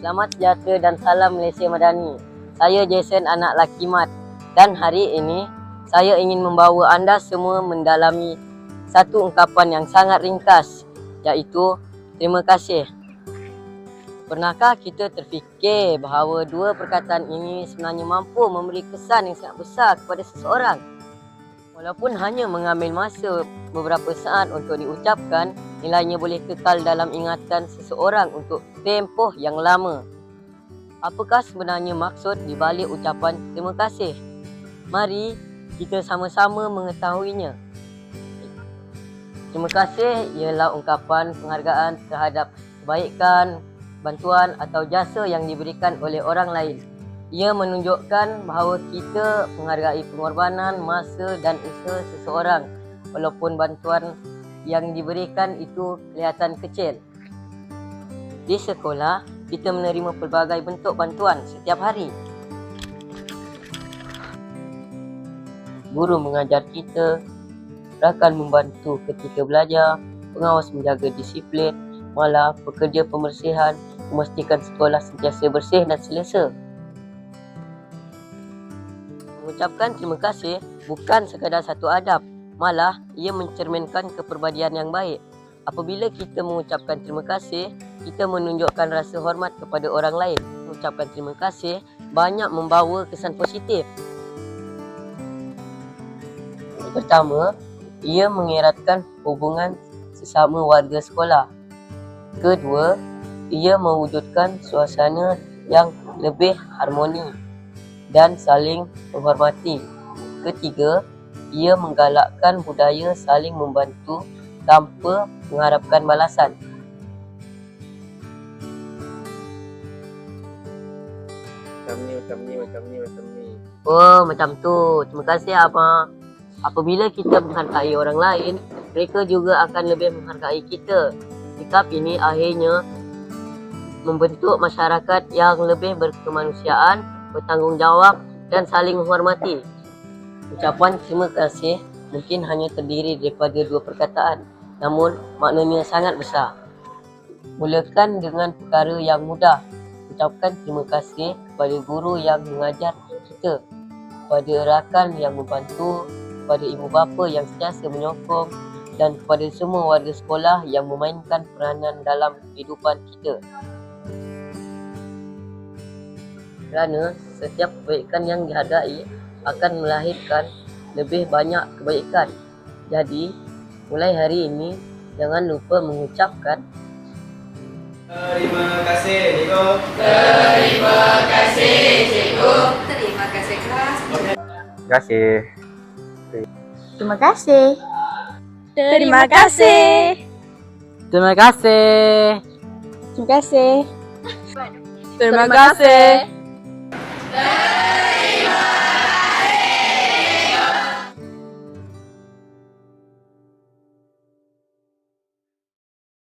Selamat sejahtera dan salam Malaysia Madani. Saya Jason, anak laki Mat. Dan hari ini, saya ingin membawa anda semua mendalami satu ungkapan yang sangat ringkas, iaitu terima kasih. Pernahkah kita terfikir bahawa dua perkataan ini sebenarnya mampu memberi kesan yang sangat besar kepada seseorang? Walaupun hanya mengambil masa beberapa saat untuk diucapkan, nilainya boleh kekal dalam ingatan seseorang untuk tempoh yang lama. Apakah sebenarnya maksud di balik ucapan terima kasih? Mari kita sama-sama mengetahuinya. Terima kasih ialah ungkapan penghargaan terhadap kebaikan, bantuan atau jasa yang diberikan oleh orang lain. Ia menunjukkan bahawa kita menghargai pengorbanan, masa dan usaha seseorang walaupun bantuan yang diberikan itu kelihatan kecil. Di sekolah, kita menerima pelbagai bentuk bantuan setiap hari. Guru mengajar kita, rakan membantu ketika belajar, pengawas menjaga disiplin, malah pekerja pembersihan memastikan sekolah sentiasa bersih dan selesa. Mengucapkan terima kasih bukan sekadar satu adab, malah ia mencerminkan kepribadian yang baik. Apabila kita mengucapkan terima kasih, kita menunjukkan rasa hormat kepada orang lain. Mengucapkan terima kasih banyak membawa kesan positif. Pertama, ia mengeratkan hubungan sesama warga sekolah. Kedua, ia mewujudkan suasana yang lebih harmoni dan saling menghormati. Ketiga, ia menggalakkan budaya saling membantu tanpa mengharapkan balasan. Macam ni. Oh, macam tu. Terima kasih Abang. Apabila kita menghargai orang lain, mereka juga akan lebih menghargai kita. Sikap ini akhirnya membentuk masyarakat yang lebih berkemanusiaan, bertanggungjawab dan saling menghormati. Ucapan terima kasih mungkin hanya terdiri daripada dua perkataan, namun maknanya sangat besar. Mulakan dengan perkara yang mudah. Ucapkan terima kasih kepada guru yang mengajar kita, kepada rakan yang membantu, kepada ibu bapa yang sentiasa menyokong dan kepada semua warga sekolah yang memainkan peranan dalam kehidupan kita. Kerana setiap kebaikan yang dihargai akan melahirkan lebih banyak kebaikan. Jadi, mulai hari ini, jangan lupa mengucapkan Terima kasih, Cikgu. Terima kasih, Cikgu. Terima kasih, kelas. Terima kasih. Terima kasih. Terima kasih. terima kasih. Terima kasih. Terima kasih.